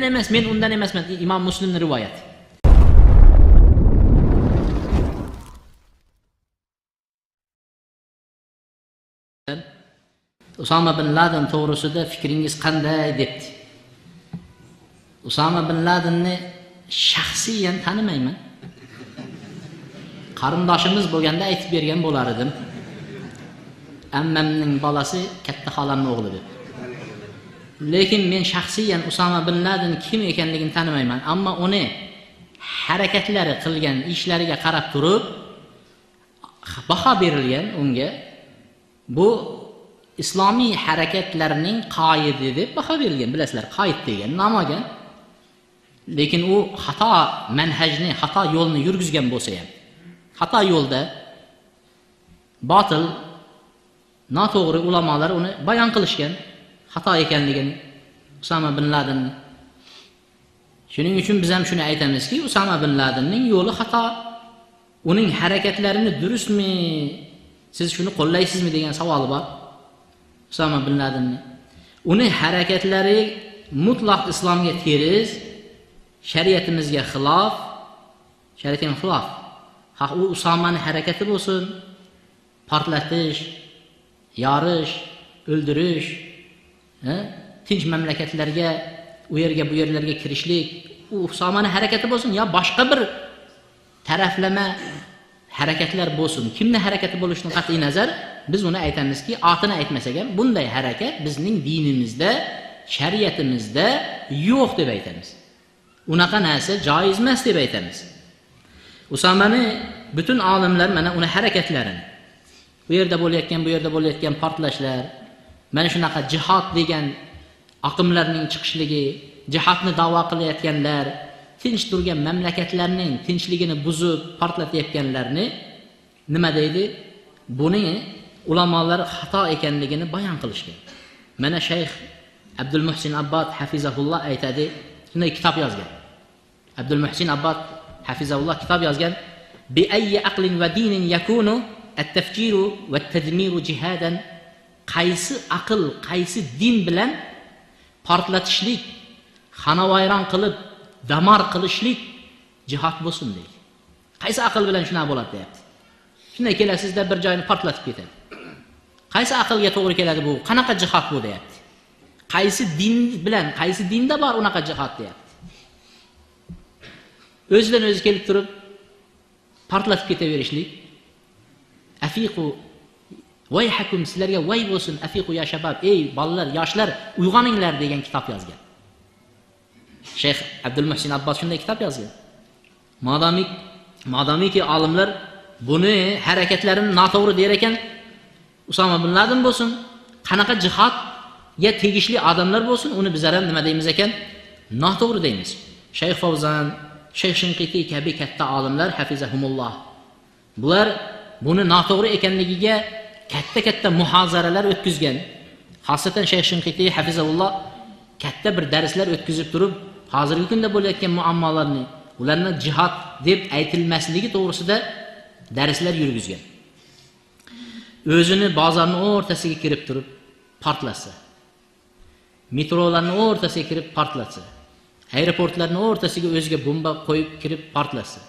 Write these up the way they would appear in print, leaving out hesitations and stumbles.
emas, men undan emasman. Imom Muslimning rivoyati. Usama bin Laden to'g'risida fikringiz qanday debdi. Usama bin Ladenni shaxsiyan tanimayman. Qarindoshimiz bo'lganda aytib bergan bo'lar edim. Ammamning bolasi katta xolamning o'g'li deb. Lekin men shaxsiyan Usama bin Laden kim ekanligini tanimayman, ammo uni harakatlari qilgan ishlariga qarab turib baho berilgan unga. Bu islomiy harakatlarning qoidi deb baho berilgan, bilasizlar, qoid degan nom olgan. Lekin u xato manhajni, xato yo'lni yurgizgan bo'lsa ham, xato yo'lda botil, noto'g'ri ulamolar uni bayon qilishgan, xato ekanligini Usama bin Ladenni. Shuning uchun biz ham shuni aytamizki, Usama bin Ladenning yo'li xato. Uning harakatlarini durustmi, siz shuni qo'llaysizmi degan savol bor. Usama bin Ladenni. Uning harakatlari mutlaq islomga ters, shariatimizga xilof, shariatga xilof. U Usamaning harakati bo'lsin, portlatish, yorish, o'ldirish, tinch mamlakatlarga, u yerga bu yerlarga kirishlik, u Usamaning harakati bo'lsin, yo boshqa bir taraflama harakatlar bo'lsin. Kimning harakati bo'lishidan qat'iy nazar biz uni aytamizki, otini aytmasak ham bunday harakat bizning dinimizda, shariatimizda yo'q deb aytamiz. Unaqa narsa joiz emas deb aytamiz. Usamani butun olimlar mana uni harakatlarini, bu yerda bo'layotgan, bu yerda bo'layotgan portlashlar, mana shunaqa jihad degan oqimlarning chiqishligi, jihodni da'vo qilayotganlar, tinch turgan mamlakatlarning tinchligini buzib portlatayotganlarni nima deydi? Buni ulamolar xato ekanligini bayon qilishgan. Mana Shayx Abdul Muhsin Abbad hafizahulloh aytadi, shunday kitob yozgan. Abdul Muhsin Abbad hafizahulloh kitob yozgan. Bi ayyi aqlin va dinin yakunu at-tafjiru va at-tadmiru jihadan. Qaysi aql, qaysi din bilan portlatishlik, xonavayron qilib damar qilishlik jihad bo'lsin deydi. Qaysi aql bilan shuna bo'ladi deyapti. Shunday kelasizda bir joyni portlatib ketadi. Qaysi aqlga to'g'ri keladi bu? Qanaqa jihad bu deyapti. Qaysi din bilan, qaysi dinda bor unaqa jihad deyapti. O'zidan o'zi kelib turib portlatib ketaverishlik. Afiqu vayhakum, sizlarga vay bo'lsin, afiqu ya shabab, ey bolalar, yoshlar, uyg'oninglar degan kitob yozgan. Shayx Abdul Muhsin Abbas shunday kitob yozgan. Modomiki olimlar buni harakatlarini noto'g'ri der ekan, Usama bin Laden bo'lsin, qanaqa jihodga tegishli odamlar bo'lsin, uni bizlar ham nima deymiz ekan? Noto'g'ri deymiz. Shayx Fawzan, Shayx Shinqiti kabi katta olimlar hafizahumulloh. Bular buni noto'g'ri ekanligiga katta muhozaralar o'tkazgan. Xosatan Shayx Shinqiti hafizahulloh katta bir darslar o'tkazib turib, hozirgi kunda bo'layotgan muammolarni, ularni jihad deb aytilmasligi to'g'risida darslar yurgizgan. O'zini bozorning o'rtasiga kirib turib portlasa, metrolarning o'rtasiga kirib portlasa, aeroportlarning o'rtasiga o'ziga bomba qo'yib kirib portlasa,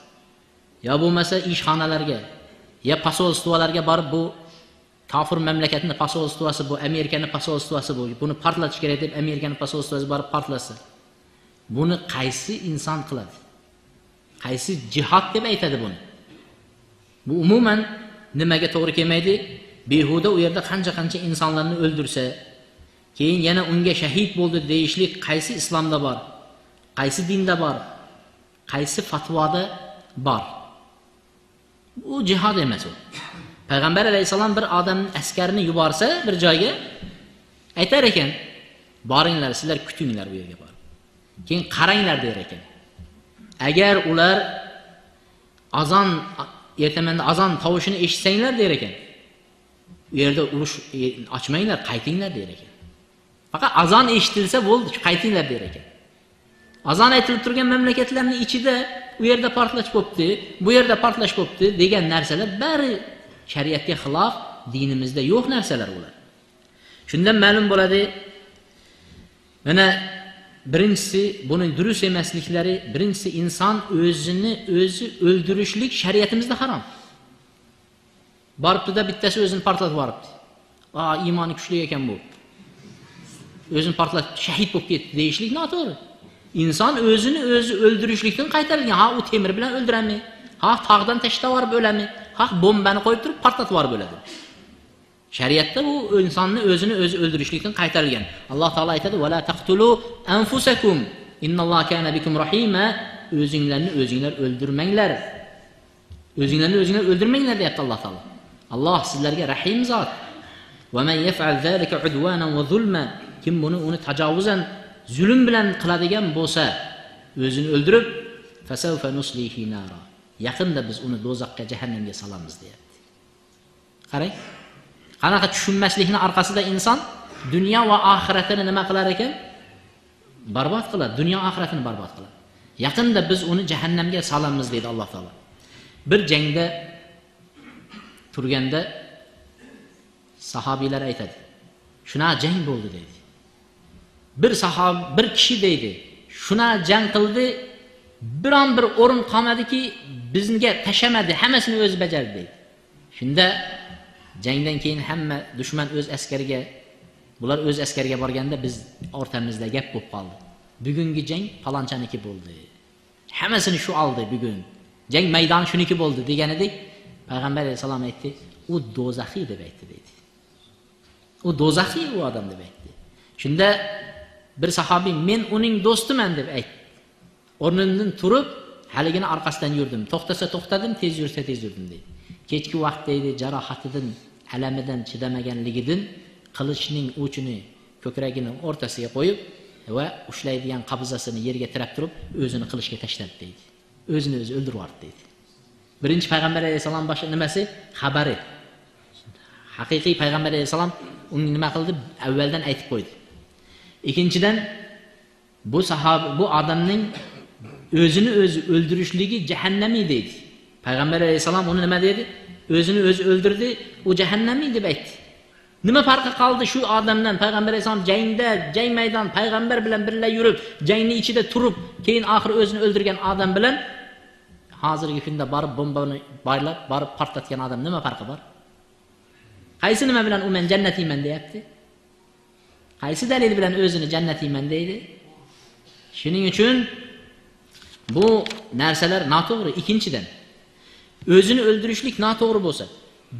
yo bo'lmasa ishxonalarga, ya posolstvolarga borib bu kofir mamlakatning posolstvosi, bu Amerikaning posolstvosi bu, buni portlatish kerak deb Amerikaning posolstvosi borib portlasa, buni qaysi inson qiladi? Qaysi jihad deb aytadi buni? Bu umuman nimaga to'g'ri kelmaydi? Behuda u yerda qancha insonlarni o'ldirsa, keyin yana unga shahid bo'ldi deyishlik qaysi islomda bor? Qaysi dinda bor? Qaysi fatvoda bor? Bu jihad emas u. Payg'ambar alayhisalom bir odamning askarini yuborsa bir joyga aytar ekan, boringlar, sizlar kutinglar bu yerga borib. Keyin qaranglar der ekan. Agar ular azon ertamanda azon tovushini eshitsanglar der ekan, u yerda urush ochmanglar, qaytinglar der ekan. Faqat azon eshitilsa bo'ldi, qaytinglar der ekan. Azon aytilib turgan mamlakatlarning ichida u yerda portlash bo'pti, bu yerda portlash bo'pti degan narsalar bari shariatga xilof, dinimizda yo'q narsalar ular. Shundan ma'lum bo'ladi, mana birinchisi buning durust emasliklari, birinchisi inson o'zini o'zi o'ldirishlik shariatimizda harom. Boribdi-da bittasi o'zini portlatib yuboribdi. Iymoni kuchli ekan bu. O'zini portlatib shahid bo'lib ketdi deyishlik noto'g'ri. İnson o'zini o'zi o'ldirishlikdan qaytarilgan. Ha, u temir bilan o'ldirami? Ha, tog'dan tashlab yuborib o'lami? Ha, bombani qo'yib turib portlatib yuborib o'ladi. Shariatda bu insonni o'zini o'zi o'ldirishlikdan qaytarilgan. Alloh taolo aytadi: "Va la taqtulu anfusakum innalloha kana bikum rahima." O'zinglarni o'zinglar o'ldirmanglar. O'zinglarni o'zinglar o'ldirmanglar deyapti Alloh taolo. Alloh sizlarga rahim zot. "Va man yaf'al zalika udwanan wa zulma." Kim uni tajovuzan, zulm bilan qiladigan bo'lsa, o'zini o'ldirib, fasawfa nuslihi nara. Yaqinda biz uni do'zaxga, jahannamga solamiz deyapti. Qarang. Qanaqa tushunmaslikning orqasida inson dunyo va oxiratini nima qilar ekan? Barbod qiladi, dunyo oxiratini barbod qiladi. Yaqinda biz uni jahannamga solamiz deydi Alloh taolo. Bir jangda turganda sahobiylar aytadi. Shuna jang bo'ldi deydi. Bir kishi deydi. Shuna jang qildi, biron bir o'rin qolmadiki, bizga tashamadi, hammasini o'zi bajardi deydi. Shunda jangdan keyin hamma dushman o'z askariga, bular o'z askariga borganda biz o'rtamizda gap bo'lib qoldi. Bugungi jang palonchaniki bo'ldi. Hammasini shu oldi bugun. Jang maydoni shuniki bo'ldi deganidek, payg'ambar alayhisalom aytdi, u do'zaxiy deb aytdi deydi. U do'zaxiy u odam deb aytdi. Shunda bir sahobiy men uning do'stiman deb aytdi. O'rnimdan turib, haligini orqasidan yurdim. To'xtasa to'xtadim, tez yursa tez yurdim deydi. Kechki vaqt deydi, jarohatidan, alamidan chidamaganligidan qilichning uchini ko'kragining o'rtasiga qo'yib va ushlaydigan qabzasini yerga tirab turib, o'zini qilichga tashladi deydi. O'zini o'zi o'ldirib yubordi deydi. Birinchi payg'ambar alayhisalom boshqa nimasi? Xabari. Haqiqiy payg'ambar alayhisalom uni nima qildi? Avvaldan aytib qo'ydi. Ikkinchidan bu odamning o'zini o'zi o'ldirishligi jahannamiy deydi. Payg'ambar alayhisalom uni nima dedi? O'zini o'zi o'ldirdi, u jahannamiy deb aytdi. Nima farqi qoldi shu odamdan? Payg'ambar alayhisalom jang maydon payg'ambar bilan birga yurib, jangning ichida turib, keyin oxir o'zini o'ldirgan odam bilan hozirgi kunda borib bombani boylab, borib portlatgan odam nima farqi bor? Qaysi nima bilan u men jannatiyman deyapti? Qaysi dalil bilan o'zini jannatiyman deydi? Shuning uchun bu narsalar noto'g'ri. Ikkinchidan, o'zini o'ldirishlik noto'g'ri bo'lsa,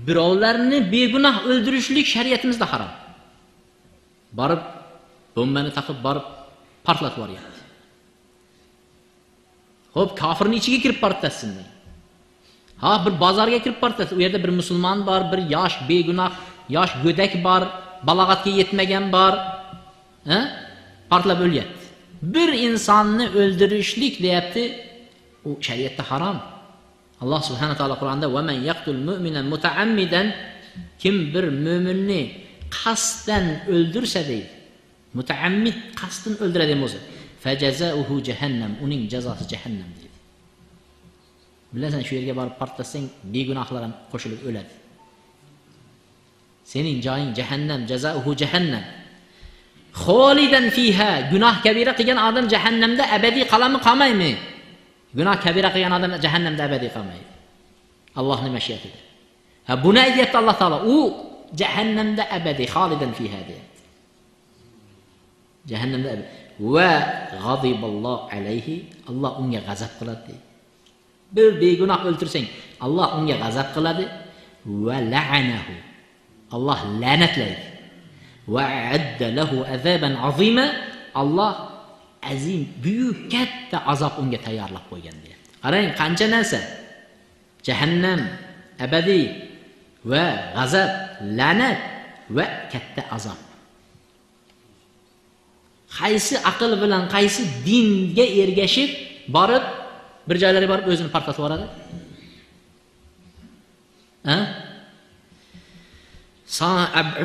birovlarni begunoh o'ldirishlik shariatimizda harom. Borib bombani taqib borib portlatib yuboryapti. Xo'p, kofirning ichiga kirib portlatsin. Ha, bir bozorga kirib portlatsin. U yerda bir musulmon bor, bir yosh begunoh, yosh go'dak bor, balog'atga yetmagan bor. Portlab o'lyapti. Bir insonni o'ldirishlik deyapti, u shariatda harom. Alloh subhanahu taolo Qur'onda va man yaqtul mu'minan mutaammidan, kim bir mu'minni qasddan o'ldirsa deydi. Mutaammid qasddan o'ldiradigan bo'lsa, fajazauhu jahannam, uning jazosi jahannam deydi. Bilasan, shu yerga borib portlasang, begunohlar ham qo'shilib o'ladi. Sening joying jahannam, jazauhu jahannam. Xolidan fiha, gunoh kabira qilgan odam jahannamda abadiy qoladimi, qolmaymi? Gunoh kabira qilgan odam jahannamda abadiy qolmaydi. Allohning mashiatidir. Ha, buni aytayapti Alloh taolo. U jahannamda abadiy, xolidan fiha deyapti. Jahannamda abadiy. Va g'adiballohu alayhi, Alloh unga g'azab qiladi. Bir begunoh o'ltirsang, Alloh unga g'azab qiladi. Va la'anahu, Alloh la'natlaydi. Va adda lahu azaban azima, Alloh azim, buyuk, katta azob unga tayyorlab qo'ygan deyapti. Qarang, qancha narsa. Jahannam, abadiy va g'azab, la'nat va katta azob. Qaysi aql bilan, qaysi dinga ergashib borib, bir joylarga borib o'zini portlatib yuboradi?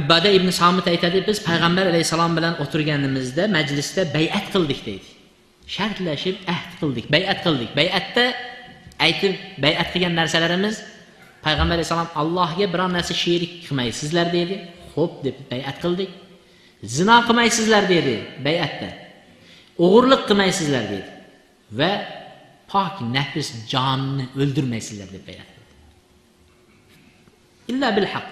Ubada ibn Samit aytadi, biz payg'ambar alayhisalom bilan o'tirganimizda majlisda bay'at qildik deydi. Shartlashib ahd qildik, bay'at qildik. Bay'atda aytib bay'at qilgan narsalarimiz payg'ambar alayhisalom Allohga biror narsa sherik qilmaysizlar dedi. Xo'p deb bay'at qildik. Zino qilmaysizlar dedi bay'atda. o'g'irlik qilmaysizlar dedi. Va pok nafs jonni o'ldirmaysizlar deb bayat qildi. Illa bil haq.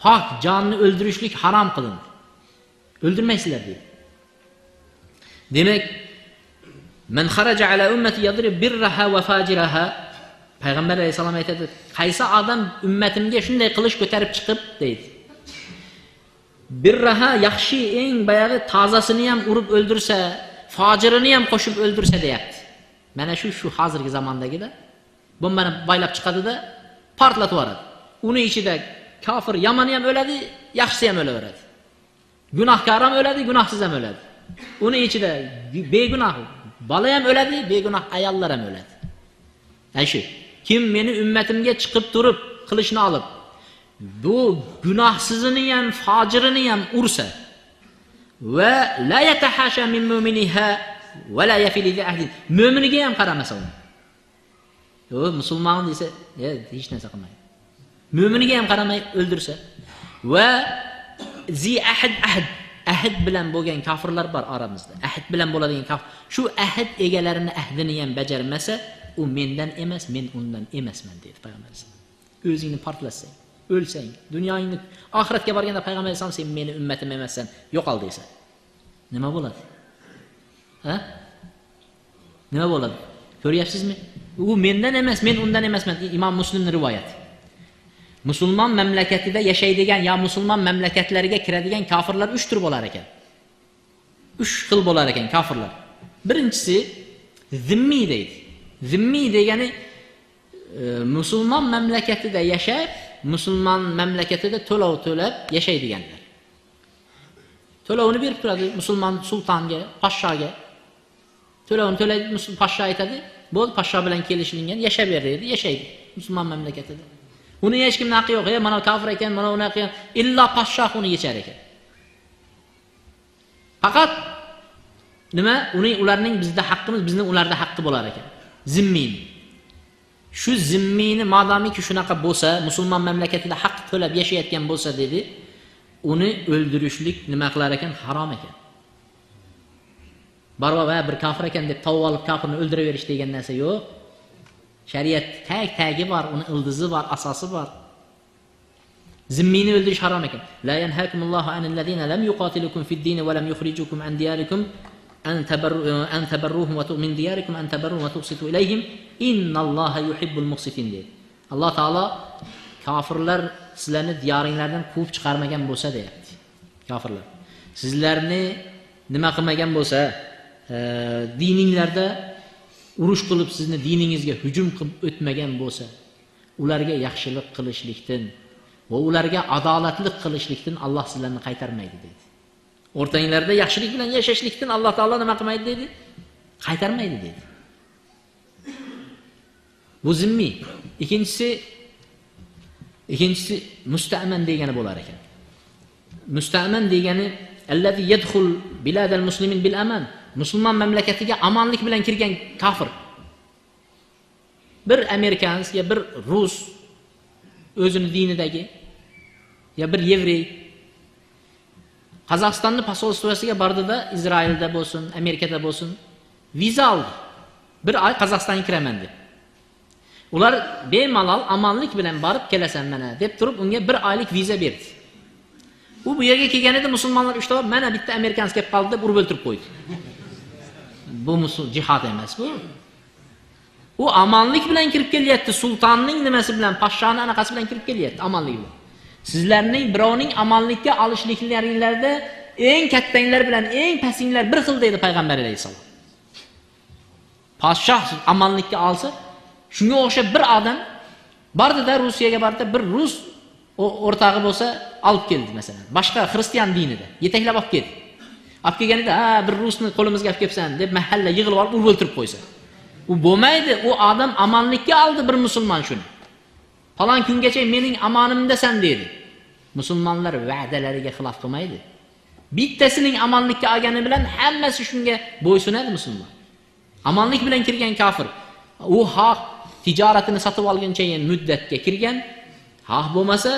Pok jonni o'ldirishlik harom qilindi. O'ldirmaysizlar dedi. Demak, men xaraja ala ummati yadrib birraha va fajiraha. Payg'ambar alayhisalom aytadi, qaysi odam ummatimga shunday qilish ko'tarib chiqib deydi. Birraha yaxshi eng bayog'i tozasini ham urib o'ldirsa, fojirini ham qo'shib o'ldirsa deyapti. Mana shu hozirgi zamondagida bombani baylab chiqadi-da, portlatib yuboradi. Uni ichida kofir yomoni ham o'ladi, yaxshisi ham o'laveradi. Gunohkor ham o'ladi, gunohsiz ham o'ladi. Uni ichida begunoh bola ham o'ladi, begunoh ayollar ham o'ladi. Ayshi, kim meni ummatimga chiqib turib qilishni olib, bu gunohsizini ham, fojirini ham ursa va la yatahasha min mu'miniha va la yafili li ahdi. Mu'miniga ham qaramasa uni. Yo, musulmon desa, hech narsa qilmaydi. Mu'miniga ham qaramay o'ldirsa va zi ahd bilan bo'lgan kofirlar bor oramizda. Ahd bilan bo'ladigan kofir. Shu ahd egalarini ahdini ham bajarmasa, u mendan emas, men undan emasman dedi payg'ambar. O'zingni portlasang, o'lsang, dunyoingni oxiratga borganda payg'ambar alayhisalom sen meni ummatim emassan, yo'qol desa. Nima bo'ladi? Ha? Nima bo'ladi? Ko'ryapsizmi? U mendan emas, men undan emasman. Imom Muslimning rivoyati. Musulmon mamlakatida yashaydigan yo musulmon mamlakatlariga kiradigan kofirlar 3 tur bo'lar ekan. 3 xil bo'lar ekan kofirlar. Birinchisi zimmi deydi. Zimmi degani musulmon mamlakatida yashab, musulmon mamlakatida to'lov to'lab yashaydiganlar. To'lovni berib turadi musulmon sultonga, podshoga. To'lovni to'laydi, musulmon podsho aytadi, "Bo'l, podsho bilan kelishilgan, yashab ber" deydi, yashaydi musulmon mamlakatida. Uni hech kim naqi yo'q, mana kofir ekan, mana unaqa ekan, illa podsho uni yechar ekan. Faqat nima? Ularning bizda haqqimiz, bizning ularda haqqi bo'lar ekan. Zimmin. Shu zimmini modomiki shunaqa bo'lsa, musulmon mamlakatida haq to'lab yashayotgan bo'lsa dedi, uni o'ldirishlik nima qilar ekan? Harom ekan. Barvaba bir kofir ekan deb tavib olib kofirni o'ldiraverish degan narsa yo'q. Shariat tagi bor, uni ildizi bor, asosi bor. Zimmini o'ldirish harom ekan. La yanhakumullohu anil ladina lam yuqatilukum fid-din va lam yukhrijukum an diyarikum an tabarruhum wa min diyarikum an tabarruhum wa tuqsitu ilayhim innalloha yuhibbul muqsitin dedi. Alloh taolo kofirlar sizlarni diyoringlardan quvib chiqarmagan bo'lsa deyapti. Kofirlar sizlarni nima qilmagan bo'lsa, dininglarda urush qilib sizni diningizga hujum qilib o'tmagan bo'lsa, ularga yaxshilik qilishlikdan va ularga adolatlik qilishlikdan Alloh sizlarni qaytarmaydi dedi. O'rtanglarda yaxshilik bilan yashashlikdan Alloh taolo nima qilmaydi dedi? Qaytarmaydi dedi. Bu zimmi. Ikkinchisi musta'man degani bo'lar ekan. Musta'man degani allazi yadkhul biladal muslimin bil aman. Musulmon mamlakatiga amonlik bilan kirgan kofir. Bir amerikans ya bir rus o'zini dinidagi ya bir yevrey Qozog'istonning posolstvosiga bordida, Izroilda bo'lsin, Amerikada bo'lsin, viza oldi. Bir oy Qozog'istonga kiraman deb. Ular bemalol amonlik bilan borib kelasan mana deb turib unga bir oylik viza berdi. U bu yerga kelganida musulmonlar ushlab, mana bitta amerikans kelib qoldi deb urib o'ltirib qo'ydi. Bu jihad emas bu. U amonlik bilan kirib kelyapti, sultonning nimasi bilan, podshoning anaqasi bilan kirib kelyapti, amonlik bilan. Sizlarning birovning amonlikka olishliklaringlarda eng kattanglar bilan eng pastinglar bir xil deydi payg'ambar alayhisalom. Podshoh amonlikka olsa, shunga o'xshab bir odam bordida Rossiyaga bordi, bir rus o'rtog'i bo'lsa olib keldi masalan. Boshqa xristian dinida yetaklab olib keldi. Olib kelganida, bir rusni qo'limizga olib kelibsan deb mahalla yig'ilib olib urib o'ltirib qo'ysa. U bo'lmaydi, u odam amonlikka oldi bir musulmon shuni. Falon kungacha mening amonimdasan dedi. Musulmonlar va'dalariga xilof qilmaydi. Bittasining amonlikka olgani bilan hammasi shunga bo'ysunadi musulmon. Amonlik bilan kirgan kofir, u haq tijoratini sotib olguncha muddatga kirgan, haq bo'lmasa,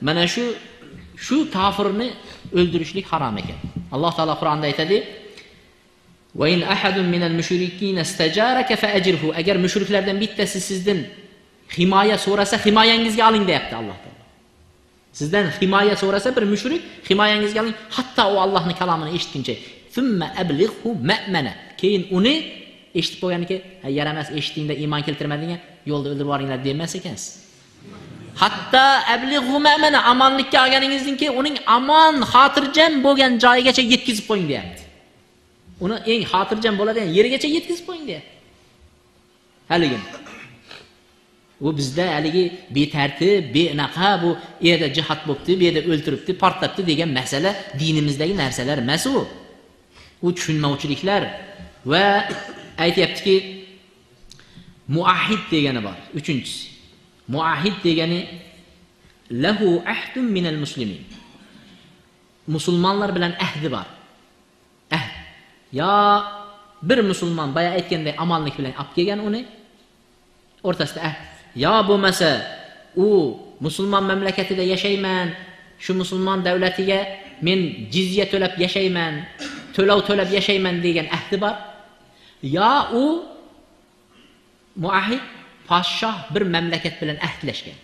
mana shu kofirni o'ldirishlik harom ekan. Alloh taolo Qur'onda aytadi: Va in ahadun minal mushrikin istajaraka fa'ajirhu. Agar mushriklardan bittasi sizdan himoya so'rasa, himoyangizga oling deyapti Alloh taolo. Sizdan himoya so'rasa bir mushrik, himoyangizga oling, hatto u Allohning kalomini eshitguncha. Thumma ablighu ma'mana. Keyin uni eshitib qo'ygandan keyin, yaramas eshitdingda iymon keltirmadinglar, yo'lda o'ldirib yuboringlar demas ekansiz. Hatta ablighu ma'mana, amonlikka olganingizdan keyin uning amon, xotirjam bo'lgan joyigacha yetkazib qo'ying deyapti. Uni eng xotirjam bo'ladigan yerigacha yetkazib qo'ying deyapti. Haligi u bizda haligi betartib, benaqa bu yerda jihad bo'pti, bu yerda o'ltiribdi, portlatdi degan masala dinimizdagi narsalar emas u. U tushunmovchiliklar va aytayaptiki muahid degani bor. Uchinchisi. Muahid degani lahu ahdun minal muslimin. Musulmonlar bilan ahdi bor. Ahd. Ya bir musulmon boya aytganday amonlik bilan olib kelgan uni o'rtasida ahd. Ya bo'lmasa u musulmon mamlakatida yashayman, shu musulmon davlatiga men jizya to'lab yashayman, to'lov to'lab yashayman degan ahdi bor. Ya u muahid podshoh bir mamlakat bilan ahdlashgan.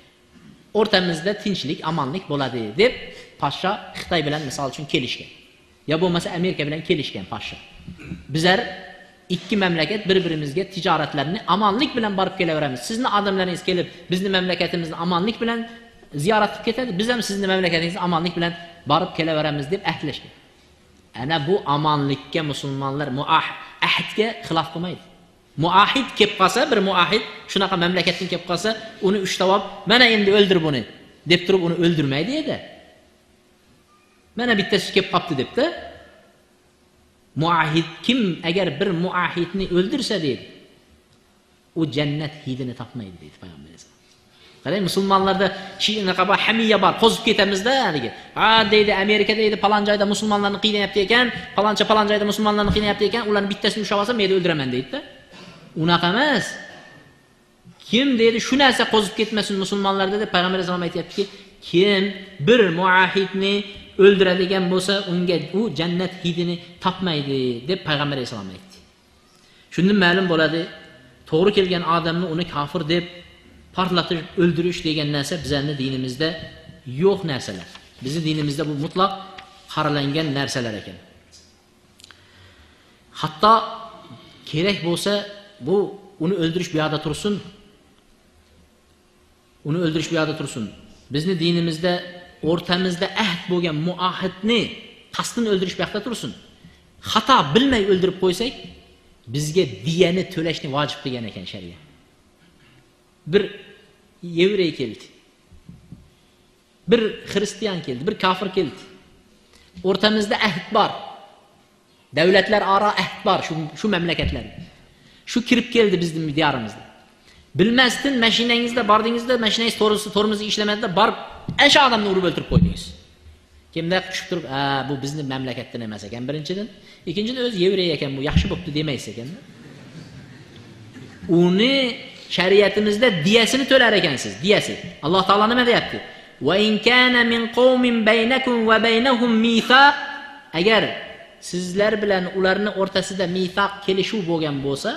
O'rtamizda tinchlik, amonlik bo'ladi deb podshoh Xitoy bilan misol uchun kelishgan. Ya bo'lmasa Amerika bilan kelishgan podshoh. Bizlar ikki mamlakat bir-birimizga tijoratlarni amonlik bilan borib kelaveramiz. Sizni odamlaringiz kelib, bizni mamlakatimizni amonlik bilan ziyorat qilib ketadi. Biz ham sizni mamlakatingizni amonlik bilan borib kelaveramiz deb ahdlashgan. Ana bu amonlikka musulmonlar ahdga xilof qilmaydi. Muahid kelib qolsa, bir muahid shunaqa mamlakatdan kelib qolsa, uni ushlab, mana endi o'ldir buni deb turib uni o'ldirmaydi edi. Mana bittasi kelib qopti debdi. Muahid kim agar bir muahidni o'ldirsa deydi, u jannat hidini topmaydi deydi payg'ambarimiz. Qarang, musulmonlarda shinaqa bor, hamiya bor, qo'zib ketamizda haligi. Ha deydi, Amerika deydi, falon joyda musulmonlarni qiynayapti ekan, faloncha joyda musulmonlarni qiynayapti ekan, ularni bittasini ushlab olsam, men o'ldiraman deydi-da. Unaqa emas. Kim deydi, shu narsa qo'zib ketmasin musulmonlarda deb payg'ambar vasallam aytayaptiki, kim bir muahidni o'ldiradigan bo'lsa, unga u jannat hidini topmaydi deb payg'ambar vasallam aytdi. Shundan ma'lum bo'ladi, to'g'ri kelgan odamni uni kofir deb portlatib o'ldirish degan narsa bizning dinimizda yo'q narsalar. Bizning dinimizda bu mutlaq qaralangan narsalar ekan. Hatto kerak bo'lsa bu uni o'ldirish bu yoqda tursin. Uni o'ldirish bu yoqda tursin. Bizning dinimizda o'rtamizda ahd bo'lgan muahidni qasddan o'ldirish bu yoqda tursin. Xato bilmay o'ldirib qo'ysak, bizga diyani to'lashni vojib qilgan ekan shariat. Bir yevrey keldi. Bir xristian keldi, bir kofir keldi. O'rtamizda ahd bor. Davlatlar aro ahd bor shu mamlakatlarda. Shu kirib keldi bizning diyorimizga. Bilmasdan mashinangizda bordingizda, mashinangiz tormozi ishlamadida borib, o'sha odamni urib o'ldirib qo'ydingiz. Kimda tushib turib, bu bizning mamlakatdan emas ekan birinchidan, ikkinchidan o'zi yevrey ekan, bu yaxshi bo'pti demaysiz ekan. Uni shariatimizda diyasini to'lar ekansiz, diyasi. Alloh taolo nima deyapti? Va in kana min qawmin baynakum va baynahum mithaq, agar sizlar bilan ularning o'rtasida mithaq kelishuv bo'lgan bo'lsa,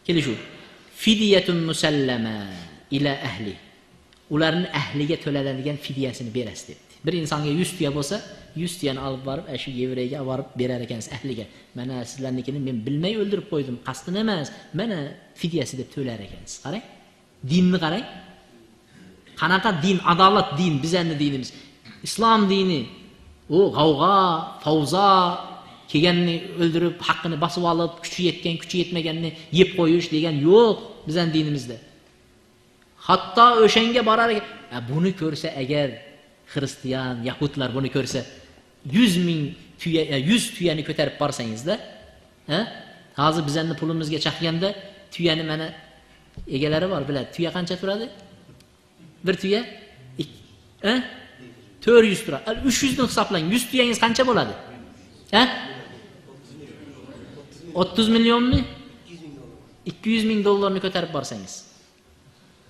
kelishuv fidyatun musallama ila ahli, ularning ahliga to'lanadigan fidyasini berasiz debdi. Bir insonga 100 tuya bo'lsa, 100 tuyani olib borib, shu yevreyga olib borib berar ekansiz ahliga. Mana sizlarnikini men bilmay o'ldirib qo'ydim, qasdin emas. Mana fidyasi deb to'lar ekansiz. Qarang. Dinni qarang. Qanaqa din, adolat din, bizning dinimiz. Islom dini u g'avg'o, favzo kelganni o'ldirib, haqqini bosib olib, kuchi yetgan, kuchi yetmaganni yeb qo'yish degan yo'q bizning dinimizda. Hatto o'shanga borar ekan, buni ko'rsa agar xristian, yahudlar buni ko'rsa 100 tuyani ko'tarib borsangizda, hozir bizning pulimizga chaqganda tuyani mana egalari bor, biladi. Tuya qancha turadi? Bir tuya 400 turadi. 300 dan hisoblang. 100 tuyangiz qancha bo'ladi? 30 millionmi? 200 ming dollarni ko'tarib borsangiz.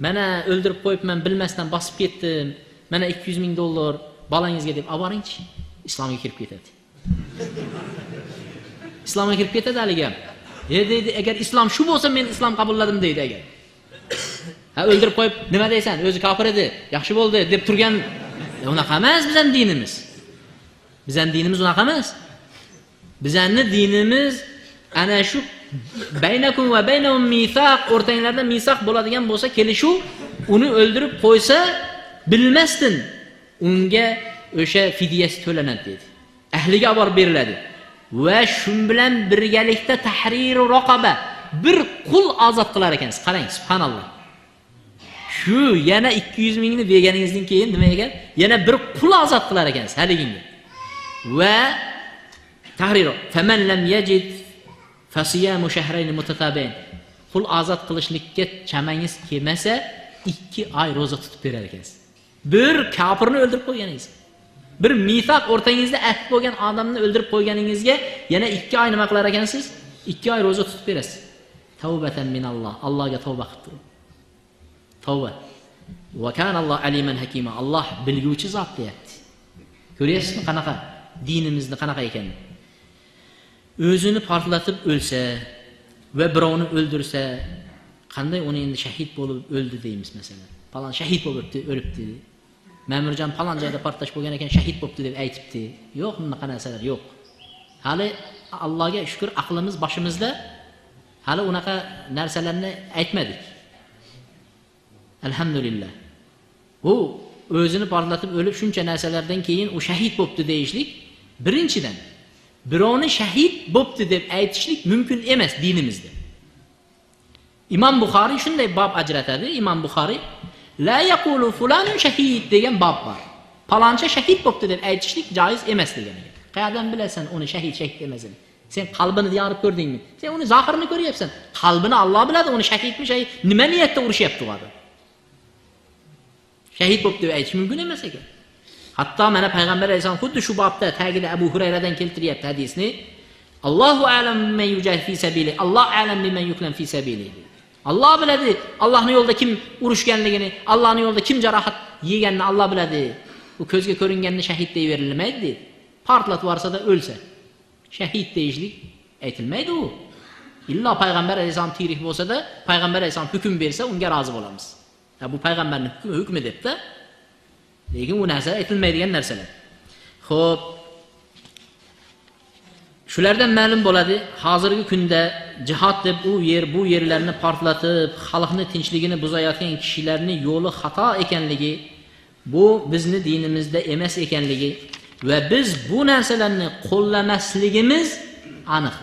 Mana o'ldirib qo'yibman, bilmasdan bosib ketdim. Mana 200 ming dollar bolangizga deb olib boringchi, islomga kirib ketadi. Islomga kirib ketadi haligi ham. Deydi, agar islom shu bo'lsa men islom qabulladim deydi agar. Ha o'ldirib qo'yib, nima deysan? O'zi kofir edi, yaxshi bo'ldi deb turgan unaqa emas bizning dinimiz. Bizning dinimiz unaqa emas. Bizning dinimiz ana shu baynakum va baynahum misaq, o'rtanglarda misaq bo'ladigan bo'lsa, kelishuv, uni o'ldirib qo'ysa, bilmasdan unga o'sha fidyasi to'lanadi dedi. Ahliga olib beriladi. Va shu bilan birgalikda tahriru raqaba, bir qul ozod qilar ekansiz. Qarang, subhanalloh. Shu yana 200 mingni berganingizdan keyin nima ekan? Yana bir qul ozod qilar ekansiz haliginga. Va tahriru faman lam yajid fasiyamu shahrayn mutatabain. Qul ozod qilishlikka chamangiz kelmasa 2 oy roza tutib berar ekansiz. Bir kofirni o'ldirib qo'yganingiz. Bir misaq o'rtangizda ahd bo'lgan odamni o'ldirib qo'yganingizga yana 2 oy nima qilar ekansiz? 2 oy roza tutib berasiz. Tavbatan minalloh. Allohga tavba qilib turing. Tavba. Va kana Alloh aliman hakima. Alloh bilguvchi zot deyapti. Ko'ryapsizmi qanaqa dinimizni qanaqa ekanini? O'zini portlatib o'lsa va birovni o'ldirsa, qanday uni endi shahid bo'lib o'ldi deymiz masalan. Falon shahid bo'libdi, o'libdi. Ma'murjon falon joyda portlash bo'lgan ekan, shahid bo'libdi deb aytibdi. Yo'q, bunaqa narsalar yo'q. Hali Allohga shukr, aqlimiz boshimizda, hali unaqa narsalarni aytmadik. Alhamdulillah. U o'zini portlatib o'lib shuncha narsalardan keyin u shahid bo'libdi deyishlik, birinchidan birovni shahid bo'pti deb aytishlik mumkin emas dinimizda. Imom Buxoriy shunday bob ajratadi. Imom Buxoriy la yaqulu fulanun shahid degan bob bor. Paloncha shahid bo'pti deb aytishlik joiz emas degan ekan. Qayerdan bilasan uni shahid emasligini? Sen qalbini yorib ko'rdingmi? Sen uni zohirini ko'ryapsan. Qalbini Alloh biladi, uni shahidmi, shahid nima niyatda urishyapti u odam. Shahid bo'pti deb aytish mumkin emas ekan. Hatto mana payg'ambar alayhisalom xuddi shu bobda tagida Abu Hurayradan keltiryapti hadisni. Allohu a'lam biman yujahid fi sabili. Alloh a'lam biman yuklam fi sabili. Alloh biladi, Allohning yo'lida kim urushganligini, Allohning yo'lida kim jarohat yeganini Alloh biladi. U ko'zga ko'ringanni shahid deb berilmaydi dedi. Portlatib yuborsa-da o'lsa, shahid deyishlik aytilmaydi u. Illo payg'ambar alayhisalom tirik bo'lsa-da, payg'ambar alayhisalom hukm bersa, unga rozi bo'lamiz. Bu payg'ambarning hukmi debdi. Lekin u narsa aytilmaydigan narsalar. Xo'p. Shulardan ma'lum bo'ladi, hozirgi kunda jihad deb u yer bu yerlarni portlatib, xalqni tinchligini buzayotgan kishilarning yo'li xato ekanligi, bu bizni dinimizda emas ekanligi va biz bu narsalarni qo'llamasligimiz aniq.